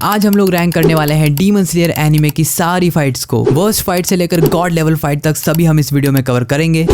आज हम लोग रैंक करने वाले हैं डीमन स्लेयर एनिमे की सारी फाइट्स को। वर्स्ट फाइट से लेकर गॉड लेवल फाइट तक सभी हम इस वीडियो में कवर करेंगे।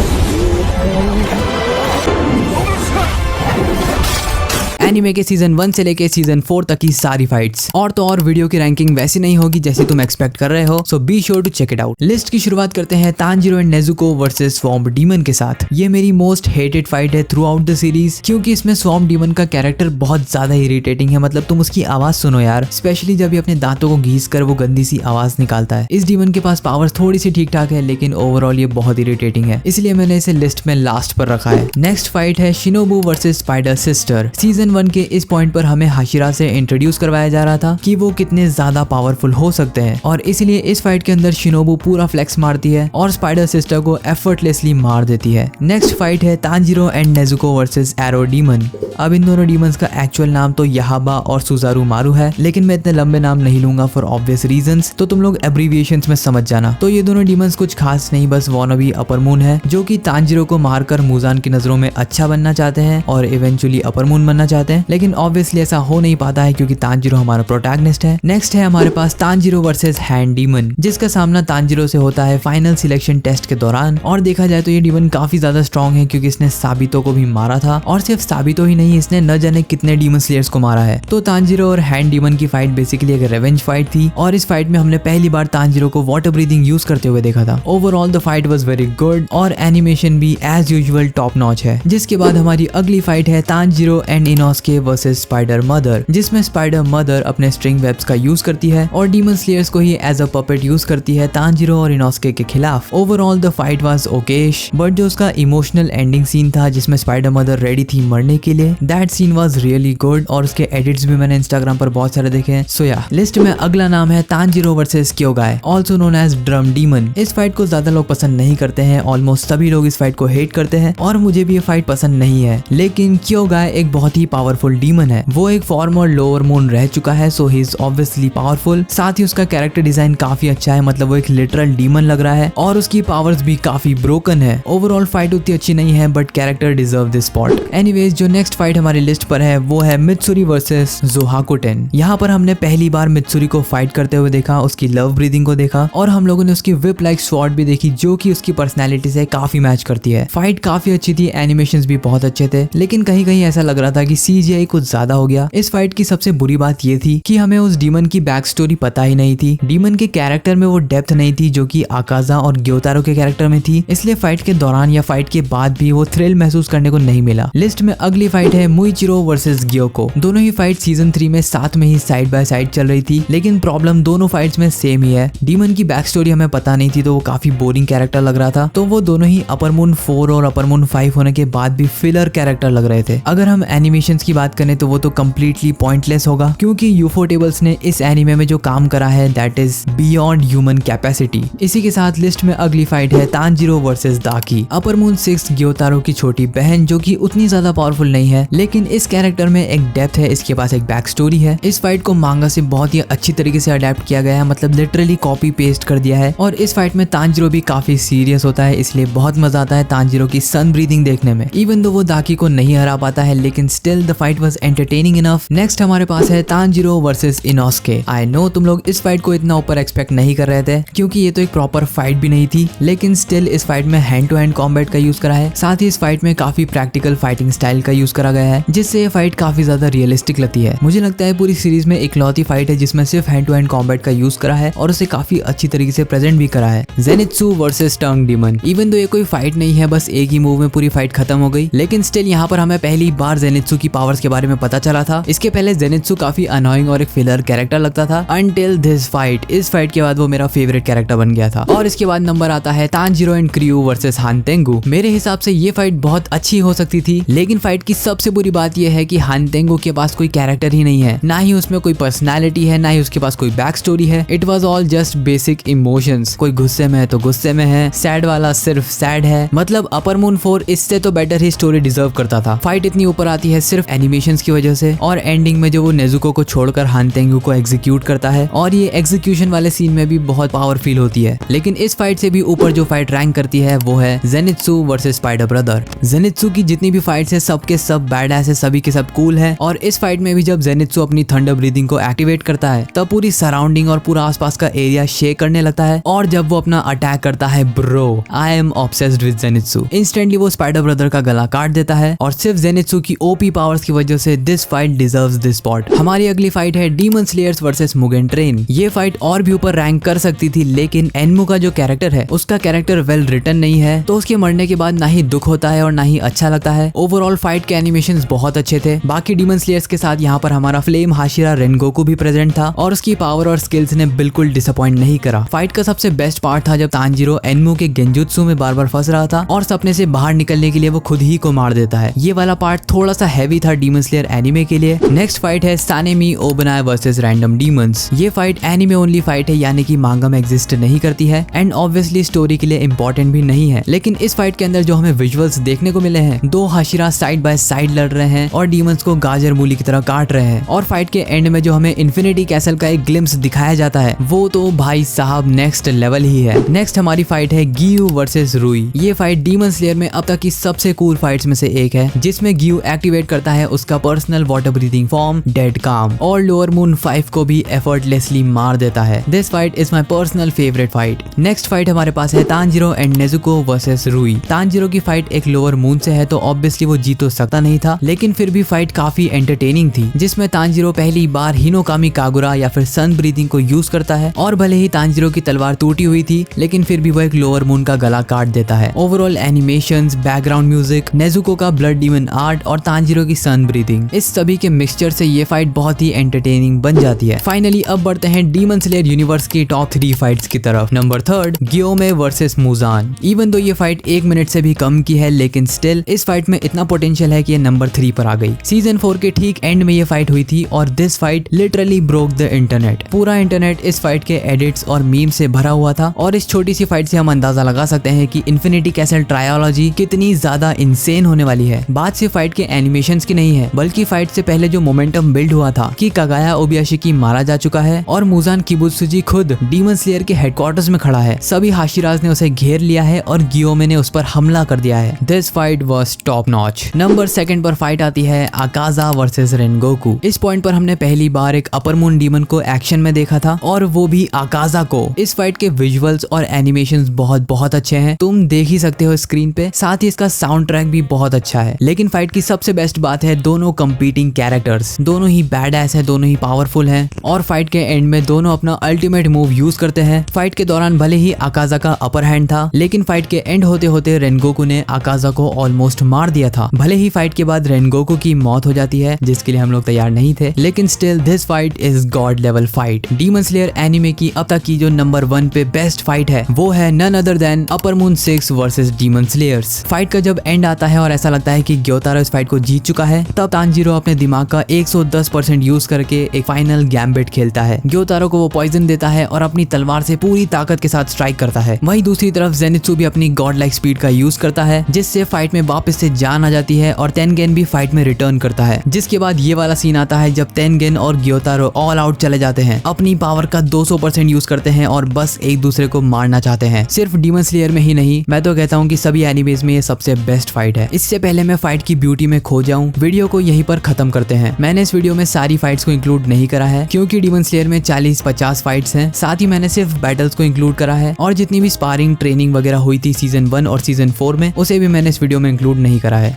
एनिमे के सीजन 1 से लेके सीजन 4 तक की सारी फाइट्स। और तो और वीडियो की रैंकिंग वैसी नहीं होगी जैसे तुम एक्सपेक्ट कर रहे हो, so be sure to check it out. List की शुरुआत करते हैं Tanjiro and Nezuko versus swamp demon के साथ। ये मेरी मोस्ट हेटेड फाइट है थ्रू आउट द सीरीज, क्योंकि इसमें स्वॉम्प डीमन का कैरेक्टर बहुत ज्यादा इरिटेटिंग है। मतलब तुम उसकी आवाज सुनो यार, स्पेशली जब ये अपने दांतों को घीस कर वो गंदी सी आवाज निकालता है। इस डीमन के पास पावर्स थोड़ी सी ठीक ठाक है, लेकिन ओवरऑल ये बहुत इरिटेटिंग है, इसलिए मैंने इसे लिस्ट में लास्ट पर रखा है। नेक्स्ट फाइट है Shinobu versus spider sister. Season 1 के इस पॉइंट पर हमें हाशिरा से इंट्रोड्यूस करवाया जा रहा था कि वो कितने ज्यादा पावरफुल हो सकते हैं, और इसलिए इस फाइट के अंदर शिनोबू पूरा फ्लेक्स मारती है और स्पाइडर सिस्टर को एफर्टलेसली मार देती है। नेक्स्ट फाइट है Tanjiro and Nezuko versus arrow demon. अब इन दोनों डीमंस का एक्चुअल नाम तो याहाबा और सुजारू मारू है, लेकिन मैं इतने लंबे नाम नहीं लूंगा फॉर ऑब्वियस रीजंस, तो तुम लोग एब्रीविएशंस में समझ जाना। तो ये दोनों डीमंस कुछ खास नहीं, बस वॉनबी अपर मून है जो कि तांजीरो को मारकर मुजान की नजरों में अच्छा बनना चाहते हैं और इवेंचुअली अपर मून बनना चाहते हैं, लेकिन ऑब्वियसली ऐसा हो नहीं पाता है क्योंकि तांजीरो हमारा प्रोटैगनिस्ट है। नेक्स्ट है हमारे पास तांजीरो वर्सेस हैंड डीमन, जिसका सामना तांजीरो से होता है फाइनल सिलेक्शन टेस्ट के दौरान। और देखा जाए तो ये डीमन काफी ज्यादा स्ट्रॉन्ग है क्योंकि इसने साबितो को भी मारा था, और सिर्फ साबितो ही नहीं, इसने न जाने कितने डीमन स्लेयर्स को मारा है। तो तांजीरो और हैंड डीमन की फाइट बेसिकली एक रेवेंज फाइट थी, और इस फाइट में हमने पहली बार तांजीरो को वाटर ब्रीदिंग यूज करते हुए देखा था। Overall the fight was very good और एनिमेशन भी एज यूजुअल टॉप नॉच है। जिसके बाद हमारी अगली फाइट है Tanjiro and Inosuke versus spider mother, जिसमें स्पाइडर मदर अपने स्ट्रिंग वेब्स का यूज करती है और डीमन स्लेयर्स को ही एज अ पपेट यूज करती है तांजीरो और इनोस्के के खिलाफ। Overall the fight was Okesh, but जो उसका इमोशनल एंडिंग सीन था जिसमें स्पाइडर मदर रेडी थी मरने के लिए, that scene was really good, और उसके एडिट्स भी मैंने इंस्टाग्राम पर बहुत सारे देखे हैं। सो या लिस्ट में अगला नाम है Tanjiro versus Kyogai, also known as drum demon. इस फाइट को ज्यादा लोग पसंद नहीं करते हैं, ऑलमोस्ट सभी लोग इस फाइट को हेट करते हैं, और मुझे भी ये फाइट पसंद नहीं है। लेकिन क्योगाय एक बहुत ही पावरफुल डीमन है। वो एक फॉर्मर लोअर मून रह चुका है, सो ही इज ऑब्वियसली पावरफुल। साथ ही उसका कैरेक्टर डिजाइन काफी अच्छा है, मतलब वो एक लिटरल डीमन लग रहा है, और उसकी पावर्स भी काफी ब्रोकन है। ओवरऑल फाइट उतनी अच्छी नहीं है, but character deserve this spot. Anyways, जो नेक्स्ट फाइट हमारी लिस्ट पर है वो है मित्सुरी वर्सेस जोहाकुटेन। यहाँ पर हमने पहली बार मित्सुरी को फाइट करते हुए देखा, उसकी लव ब्रीदिंग को देखा, और हम लोगों ने उसकी विप लाइक स्वॉर्ड भी देखी जो कि उसकी पर्सनैलिटी से काफी मैच करती है। फाइट काफी अच्छी थी, एनिमेशंस भी बहुत अच्छे थे, लेकिन कहीं कहीं ऐसा लग रहा था कि CGI कुछ ज्यादा हो गया। इस फाइट की सबसे बुरी बात ये थी कि हमें उस डीमन की बैक स्टोरी पता ही नहीं थी। डीमन के कैरेक्टर में वो डेप्थ नहीं थी जो कि आकाजा और ग्योतारो के कैरेक्टर में थी, इसलिए फाइट के दौरान या फाइट के बाद भी वो थ्रिल महसूस करने को नहीं मिला। लिस्ट में अगली फाइट है मुइचिरो वर्सेस ग्योको। दोनों ही फाइट सीजन 3 में साथ में ही साइड बाय साइड चल रही थी, लेकिन प्रॉब्लम दोनों फाइट्स में सेम ही है। डीमन की बैक स्टोरी हमें पता नहीं थी, तो वो काफी बोरिंग कैरेक्टर लग रहा था। तो वो दोनों ही अपर मून 4 और अपर मून 5 होने के बाद भी फिलर कैरेक्टर लग रहे थे। अगर हम एनिमेशंस की बात करें तो वो तो कंप्लीटली पॉइंटलेस होगा, क्योंकि यूफोटेबल्स ने इस एनिमे में जो काम करा है that is beyond human capacity. इसी के साथ लिस्ट में अगली फाइट है तांजीरो वर्सेस दाकी। अपर मून 6 ग्योतारो की छोटी बहन जो कि उतनी ज्यादा पावरफुल नहीं है, लेकिन इस कैरेक्टर में एक डेप्थ है, इसके पास एक बैक स्टोरी है। इस फाइट को मांगा से बहुत ही अच्छी तरीके से अडेप्ट किया गया है, मतलब लिटरली कॉपी पेस्ट कर दिया है। और इस फाइट में तांजीरो भी काफी सीरियस होता है, इसलिए बहुत मजा आता है तांजीरो की सन ब्रीदिंग देखने में। इवन दो वो दाकी को नहीं हरा पाता है, लेकिन still the fight was entertaining enough. Next हमारे पास है Tanjiro versus Inosuke. I know तुम लोग इस फाइट को इतना ऊपर एक्सपेक्ट नहीं कर रहे थे, क्योंकि ये तो एक प्रॉपर फाइट भी नहीं थी, लेकिन स्टिल इस फाइट में हैंड टू हैंड कॉम्बैट का यूज करा है। साथ ही इस फाइट में काफी प्रैक्टिकल फाइटिंग स्टाइल का यूज करा गया है, जिससे ये फाइट काफी ज्यादा रियलिस्टिक लगती है। मुझे लगता है पूरी सीरीज में इकलौती फाइट है जिसमें सिर्फ हैंड टू हैंड कॉम्बैट का यूज करा है, और उसे काफी अच्छी तरीके से प्रेजेंट भी करा है। जेनित्सु वर्सेस टंग डीमन। इवन दो ये कोई फाइट नहीं है, बस एक ही मूव में पूरी फाइट खत्म हो गई, लेकिन स्टिल यहाँ पर हमें पहली बार जेनित्सु की पावर्स के बारे में पता चला था। इसके पहले जेनित्सु काफी अनोइंग और एक फिलर कैरेक्टर लगता था अनटिल दिस फाइट। इस फाइट के बाद वो मेरा फेवरेट कैरेक्टर बन गया था। और इसके बाद नंबर आता है तांजीरो एंड क्रियू वर्सेस हानतेंगु। मेरे हिसाब से ये फाइट बहुत अच्छी हो सकती थी, लेकिन फाइट की सबसे बुरी बात यह है कि हानतेंगु के पास कोई कैरेक्टर ही नहीं है, ना ही उसमें कोई पर्सनैलिटी है, ना ही उसके पास कोई बैक स्टोरी है। It was all just basic emotions. कोई गुस्से में है तो गुस्से में है, सैड वाला सिर्फ सैड है। मतलब अपर मून 4 इससे तो बेटर ही स्टोरी डिजर्व करता था। फाइट इतनी ऊपर आती है सिर्फ एनिमेशंस की वजह से, और एंडिंग में जो वो नेजुको को छोड़कर हान तेंगु को एग्जीक्यूट करता है, और ये एग्जीक्यूशन वाले सीन में भी बहुत पावर फील होती है। लेकिन इस फाइट से भी ऊपर जो फाइट रैंक करती है वो है Zenitsu versus spider brother. Zenitsu की जितनी भी फाइट्स है सबके सब बैडएस है, सभी के सब कूल है। और इस फाइट में भी जब जेनित्सु अपनी थंडर ब्रीदिंग को एक्टिवेट करता है तब पूरी सराउंडिंग और पूरा आसपास का एरिया शेक करने लगता है। और जब वो अपना अटैक करता है, bro I am obsessed with Zenitsu, instantly वो स्पाइडर ब्रदर का गला काट देता है। और सिर्फ जेनित्सु की ओपी पावर्स की वजह से this fight deserves this spot. हमारी अगली फाइट है demon slayers versus Mugen train. ये फाइट और भी ऊपर रैंक कर सकती थी, लेकिन एनमू का जो कैरेक्टर है उसका कैरेक्टर वेल रिटन नहीं है, तो उसके मरने के बाद ना ही दुख होता है और ना ही अच्छा लगता है। ओवरऑल फाइट के एनिमेशंस बहुत अच्छे थे। बाकी डीमन स्लेयर्स के साथ यहाँ पर हमारा फ्लेम हाशिरा रेनगोकू भी प्रेजेंट था और उसकी पावर और स्किल्स ने बिल्कुल डिसअपॉइंट नहीं करा। फाइट का सबसे बेस्ट पार्ट था जब तांजीरो एनमू के गेंजुत्सु में बार बार फंस रहा था और सपने से बाहर निकलने के लिए वो खुद ही को मार देता है। ये वाला पार्ट थोड़ा सा हैवी था डीमन स्लेयर एनिमे के लिए। नेक्स्ट फाइट है सानेमी ओबनाई वर्सेस रैंडम डीमंस। ये फाइट एनिमे ओनली फाइट है, यानी कि मांगा में एग्जिस्ट नहीं करती है एंड ऑब्वियसली स्टोरी के लिए इंपॉर्टेंट भी नहीं है। लेकिन इस फाइट के अंदर जो हमें विजुअल्स देखने को मिले हैं, दो हाशिरा साइड बाय साइड लड़ रहे हैं और डीमंस को गाजर मूली की तरह काट रहे हैं। और फाइट के एंड में जो हमें इन्फिनिटी कैसल का एक ग्लिम्स दिखाया जाता है वो तो भाई साहब नेक्स्ट लेवल ही है। नेक्स्ट हमारी फाइट है गियू वर्सेस रुई। ये फाइट डीमन स्लेयर में अब तक की सबसे कूल फाइट्स में से एक है, जिसमें गियू एक्टिवेट करता है उसका personal water breathing form dead काम और लोअर मून 5 को भी एफर्टलेसली मार देता है। This fight is my personal favourite fight. Next fight हमारे पास है तांजीरो एंड नेजुको वर्सेस रुई। तांजीरो की फाइट एक लोअर मून से है तो ऑब्वियसली वो जीत तो सकता नहीं था, लेकिन फिर भी फाइट काफी एंटरटेनिंग थी, जिसमें तांजीरो पहली बार हिनोकामी कागुरा या फिर सन ब्रीथिंग को यूज करता है। और भले ही तांजीरो की तलवार टूटी हुई थी, लेकिन फिर भी वो एक लोअर मून का गला काट देता है। Overall animations, background music, Nezuko का ब्लड डीमन आर्ट और तांजीरो की सन ब्रीथिंग, इस सभी के मिक्सचर से ये फाइट बहुत ही एंटरटेनिंग बन जाती है। फाइनली अब बढ़ते हैं डीमन स्लेयर यूनिवर्स की टॉप 3 फाइट्स की तरफ। Number 3 Gyomei versus Muzan. Even though ये फाइट 1 मिनट से भी कम की है, लेकिन स्टिल इस फाइट में इतना पोटेंशियल है कि ये नंबर 3 पर आ गई। सीजन 4 के ठीक एंड में ये फाइट हुई थी और this fight literally broke the internet. पूरा इंटरनेट इस फाइट के एडिट्स और मीम से भरा हुआ था और इस छोटी सी फाइट से हम अंदाजा लगा सकते हैं कि इन्फिनिटी कैसल ट्रायोलॉजी कितनी ज्यादा इंसेन होने वाली है। बात सिर्फ फाइट के एनिमेशंस की नहीं है, बल्कि फाइट से पहले जो मोमेंटम बिल्ड हुआ था कि कागाया ओबियाशिकी मारा जा चुका है और मुजान किबुत्सुजी खुद डीमन स्लेयर के हेडक्वार्टर्स में खड़ा है। सभी हाशिराज ने उसे घेर लिया है और गियोमे ने उस पर हमला कर दिया है। This fight was top notch. Number 2 पर फाइट आती है आकाजा वर्सेस रेनगोकू। इस पॉइंट पर हमने पहली बार एक अपर मून डीमन को एक्शन में देखा था और वो भी आकाजा को। इस फाइट के विजुअल्स और एनिमेशंस बहुत अच्छे हैं, तुम देख ही सकते हो स्क्रीन पे। साथ ही इसका साउंड ट्रैक भी बहुत अच्छा है। लेकिन फाइट की सबसे बेस्ट बात है दोनों कंपीटिंग कैरेक्टर्स, दोनों ही बैडएस है, दोनों ही पावरफुल हैं और फाइट के एंड में दोनों अपना अल्टीमेट मूव यूज करते हैं। फाइट के दौरान भले ही आकाजा का अपर हैंड था, लेकिन फाइट के एंड होते होते रेनगोकू ने आकाजा को ऑलमोस्ट मार दिया था। भले ही फाइट के बाद रेनगोकू की मौत हो जाती है, जिसके लिए हम लोग तैयार नहीं थे, लेकिन still this fight is God level fight. Demon slayer anime की अब तक की जो नंबर 1 पे बेस्ट फाइट है वो है none other than upper moon 6 versus demon slayers. Fight का जब एंड आता है और ऐसा लगता है कि ग्योतारो इस फाइट को जीत चुका है, तब तांजीरो अपने दिमाग का 110% यूज करके एक फाइनल गैम्बिट खेलता है। ग्योतारो को वो पॉइजन देता है और अपनी तलवार से पूरी ताकत के साथ स्ट्राइक करता है। वहीं दूसरी तरफ जेनित्सु भी अपनी गॉड लाइक स्पीड का यूज करता है, जिससे फाइट में वापस से जान आ जाती है और तेनगेन भी फाइट में रिटर्न करता है। जिसके बाद ये वाला सीन आता है जब तेनगेन और ग्योतारो ऑल आउट चले जाते हैं, अपनी पावर का 200% यूज करते हैं और बस एक दूसरे को मारना चाहते हैं। सिर्फ डीमन स्लेयर में ही नहीं, मैं तो कहता हूँ कि सभी एनिमेज में ये सबसे बेस्ट फाइट है। इससे पहले मैं फाइट की ब्यूटी में खो जाऊं, वीडियो को यहीं पर खत्म करते हैं। मैंने इस वीडियो में सारी फाइट्स को इंक्लूड नहीं करा है, क्योंकि डीमन स्लेयर में 40-50 फाइट्स हैं। साथ ही मैंने सिर्फ बैटल्स को इंक्लूड करा है और जितनी भी स्पारिंग ट्रेनिंग वगैरह हुई थी सीजन 1 और सीजन 4 में, उसे भी मैंने इस वीडियो में इंक्लूड नहीं करा है।